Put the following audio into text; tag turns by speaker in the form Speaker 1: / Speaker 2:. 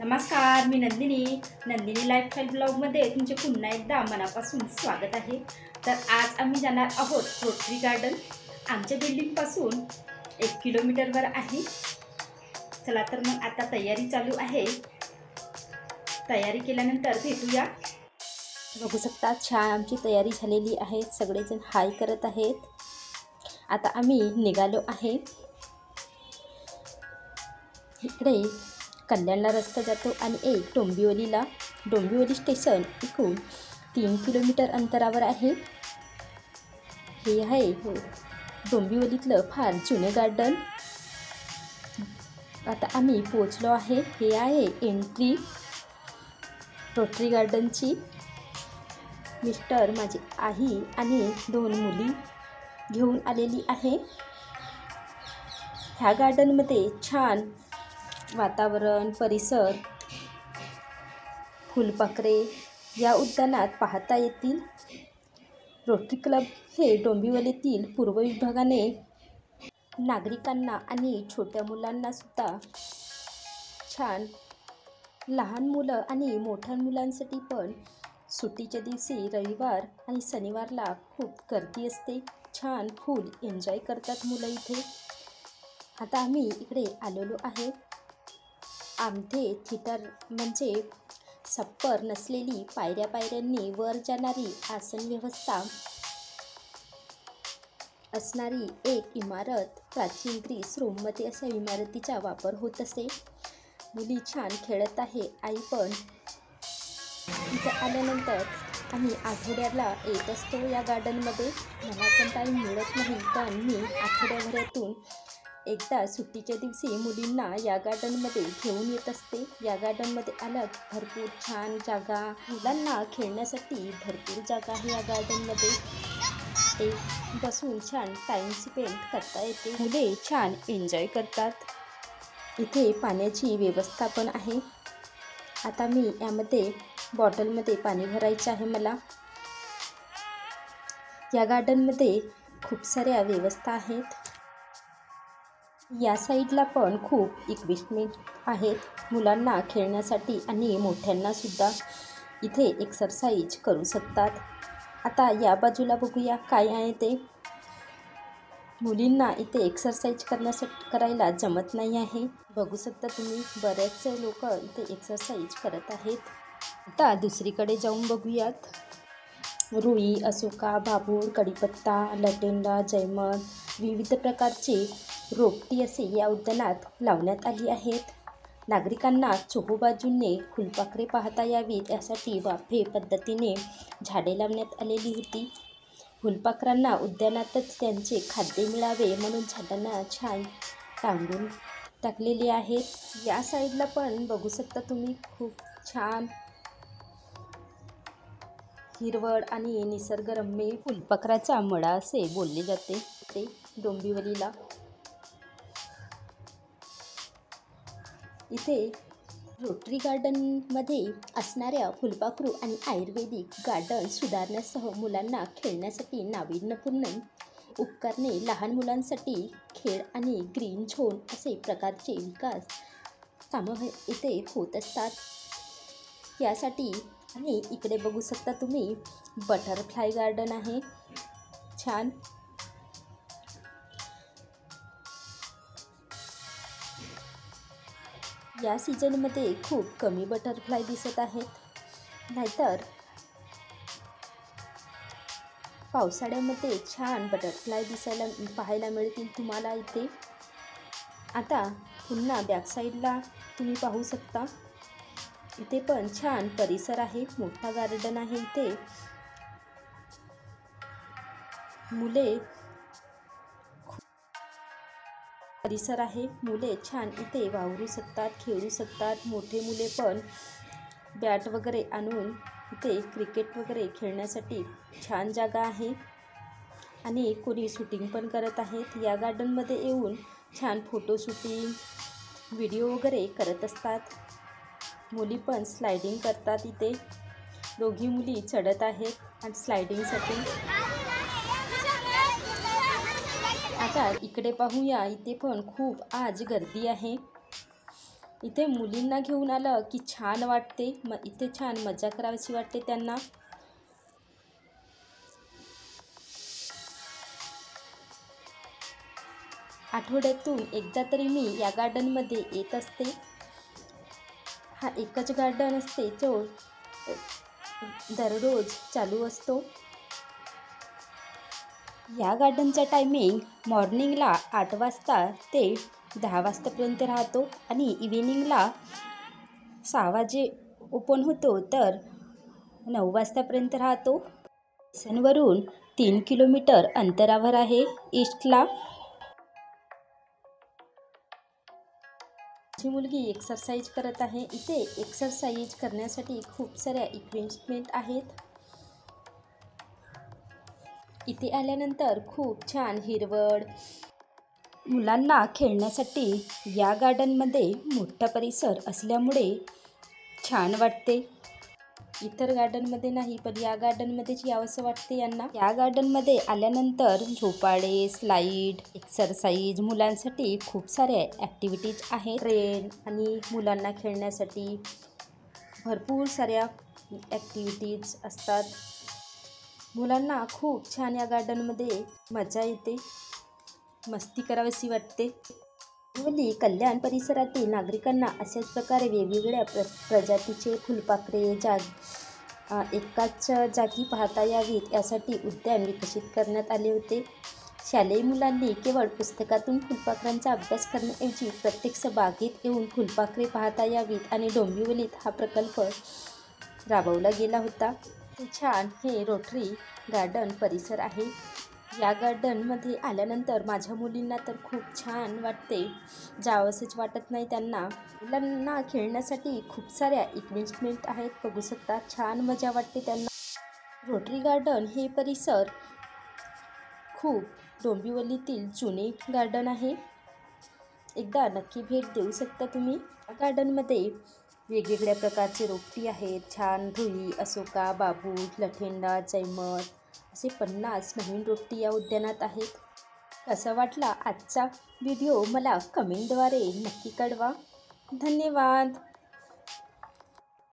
Speaker 1: नमस्कार, मी नंदिनी लाईफस्टाईल ब्लॉगमध्ये तुमचे पुन्हा एकदा मनापासून स्वागत आहे। तर आज आम्ही जाणार आहोत रोटरी गार्डन। आमच्या बिल्डिंगपासून 1 किलोमीटरवर आहे। चला तर मग आता तयारी चालू आहे। तयारी केल्यानंतर भेटूया। बघू शकता छान आमची तयारी झालेली आहे। सगळेजण हाय करत आहेत। आता आम्ही निघालो आहे। इकडे कल्याणला रस्ता जातो आणि एक डोंबिवली स्टेशन इकडून 3 किलोमीटर अंतरावर आहे। हे आहे डोंबिवलीतलं फार जुने गार्डन। आता आम्ही पोहोचलो आहे। हे आहे एंट्री रोटरी गार्डनची। मिस्टर, माझी आई आणि 2 मुली घेऊन आलेली आहे। ह्या गार्डनमध्ये छान वातावरण, परिसर, फुलपाखरे या उद्यानात पाहता येतील। रोटरी क्लब हे डोंबिवलीतील पूर्व विभागाने नागरिकांना आणि छोट्या मुलांना सुद्धा छान, लहान मुलं आणि मोठ्या मुलांसाठी पण सुट्टीच्या दिवशी रविवार आणि शनिवारला खूप गर्दी असते। छान फुल एन्जॉय करतात मुलं इथे। आता आम्ही इकडे आलेलो आहे। आमथे थिएटर म्हणजे छप्पर नसलेली पायऱ्यांनी वर जाणारी आसन व्यवस्था असणारी एक इमारत। प्राचीन ग्रीस रोममध्ये अशा इमारतीचा वापर होत असे। मुली छान खेळत आहे। आई पण इथे आल्यानंतर आम्ही आठवड्याला येत असतो या गार्डनमध्ये। मला पण टाईम मिळत नाही, पण मी आठवड्याभरातून एकदा सुट्टीच्या दिवशी मुलींना या गार्डनमध्ये घेऊन येत असते। या गार्डनमध्ये आलं भरपूर छान जागा, मुलांना खेळण्यासाठी भरपूर जागा आहे या गार्डनमध्ये। एक बसून छान टाईम स्पेंड करता येते। मुले छान एन्जॉय करतात। इथे पाण्याची व्यवस्था पण आहे। आता मी यामध्ये बॉटलमध्ये पाणी भरायचं आहे मला। या गार्डनमध्ये खूप साऱ्या व्यवस्था आहेत। या साईडला पण खूप इक्विपमेंट आहेत मुलांना खेळण्यासाठी आणि मोठ्यांना सुद्धा इथे एक्सरसाइज करू शकतात। आता या बाजूला बघूया काय आहे ते। मुलींना इथे एक्सरसाइज करायला जमत नाही आहे। बघू शकता तुम्ही, बरेचसे लोक इथे एक्सरसाइज करत आहेत। आता दुसरीकडे जाऊन बघूयात। रुई, अशोका, बाभूळ, कडीपत्ता, लटेंडा, जयमत, विविध प्रकारचे रोपटी असे या उद्यानात लावण्यात आली आहेत। नागरिकांना चोहोबाजूने फुलपाखरे पाहता यावीत यासाठी वाफे पद्धतीने झाडे लावण्यात आलेली होती। फुलपाखरांना उद्यानातच त्यांचे खाद्य मिळावे म्हणून झाडांना छान टांगून टाकलेले आहेत। या साईडला पण बघू शकता तुम्ही, खूप छान हिरवळ आणि निसर्गरम्य फुलपाखराचा मळा असे बोलले जाते ते डोंबिवलीला। इथे रोटरी गार्डनमध्ये असणाऱ्या फुलपाखरू आणि आयुर्वेदिक गार्डन सुधारण्यासह मुलांना खेळण्यासाठी नाविन्यपूर्ण उपकरणे, लहान मुलांसाठी खेळ आणि ग्रीन झोन असे प्रकारचे विकास कामं इथे होत असतात। यासाठी आणि इकडे बघू शकता तुम्ही बटरफ्लाय गार्डन आहे छान। या सीझनमध्ये खूप कमी बटरफ्लाय दिसत आहेत, नाहीतर पावसाळ्यामध्ये छान बटरफ्लाय पाहायला मिळतील तुम्हाला इथे। आता पुन्हा बॅक साईडला तुम्ही पाहू शकता, इथे पण छान परिसर आहे, मोठा गार्डन आहे। इथे मुले परिसर आहे, मुले छान इथे वावरू शकतात, खेळू शकतात। मोठे मुले पण बॅट वगैरे आणून इथे क्रिकेट वगैरे खेळण्यासाठी छान जागा आहे आणि कोणी शूटिंग पण करत आहेत। या गार्डनमध्ये येऊन छान फोटो शूटिंग, व्हिडिओ वगैरे करत असतात। मुली पण स्लायडिंग करतात। इथे दोघी मुली चढत आहेत आणि स्लायडिंगसाठी। आता इकडे पाहूया, इथे पण खूप आज गर्दी आहे। इथे मुलींना घेऊन आलं की छान वाटते, इथे छान मजा करावीशी वाटते त्यांना. आठवड्यातून एकदा तरी मी या गार्डनमध्ये येत असते. हा एकच गार्डन असते जो दररोज चालू असतो. या गार्डनचा टायमिंग मॉर्निंगला 8 वाजता ते 10 वाजतापर्यंत राहतो आणि इव्हिनिंगला 6 वाजे ओपन होतो तर 9 वाजतापर्यंत राहतो. स्टेशनवरून 3 किलोमीटर अंतरावर आहे ईस्टला. माझी मुलगी एक्सरसाइज करत आहे. इथे एक्सरसाइज करण्यासाठी खूप साऱ्या इक्विपमेंट आहेत. इथे आल्यानंतर खूप छान हिरवळ, मुलांना खेळण्यासाठी या गार्डनमध्ये मोठा परिसर असल्यामुळे छान वाटते. इतर गार्डनमध्ये नाही पण या गार्डनमध्येच यावंसं वाटते यांना. या गार्डनमध्ये आल्यानंतर झोपाळे, स्लाईड, एक्सरसाइज, मुलांसाठी खूप साऱ्या ॲक्टिव्हिटीज आहेत. ट्रेन आणि मुलांना खेळण्यासाठी भरपूर साऱ्या ॲक्टिव्हिटीज असतात. मुलांना खूप छान या गार्डनमध्ये मजा येते, मस्ती करावीशी वाटते. डोंबिवली कल्याण परिसरातील नागरिकांना अशाच प्रकारे वेगवेगळ्या प्रजातीचे फुलपाखरे एकाच जागी पाहता यावीत यासाठी उद्यान विकसित करण्यात आले होते. शालेय मुलांनी केवळ पुस्तकातून फुलपाखरांचा अभ्यास करण्याऐवजी प्रत्यक्ष बागेत येऊन फुलपाखरे पाहता यावीत आणि डोंबिवलीत हा प्रकल्प राबवला गेला होता. छान हे रोटरी गार्डन परिसर आहे. या गार्डनमध्ये आल्यानंतर माझ्या मुलींना तर खूप छान वाटते, जावंसंच वाटत नाही त्यांना. मुलांना खेळण्यासाठी खूप साऱ्या इक्विपमेंट आहेत, बघू शकता. छान मजा वाटते त्यांना. रोटरी गार्डन हे परिसर खूप डोंबिवलीतील जुने गार्डन आहे. एकदा नक्की भेट देऊ शकता तुम्ही. या गार्डनमध्ये वेगवेगळ्या प्रकारचे रोपटी आहेत. छान रुई, अशोका, बाबूल, लठेंडा, जयमत असे 50 नवीन रोपटी या उद्यानात आहेत. कसा वाटला आजचा व्हिडिओ मला कमेंटद्वारे नक्की कळवा. धन्यवाद.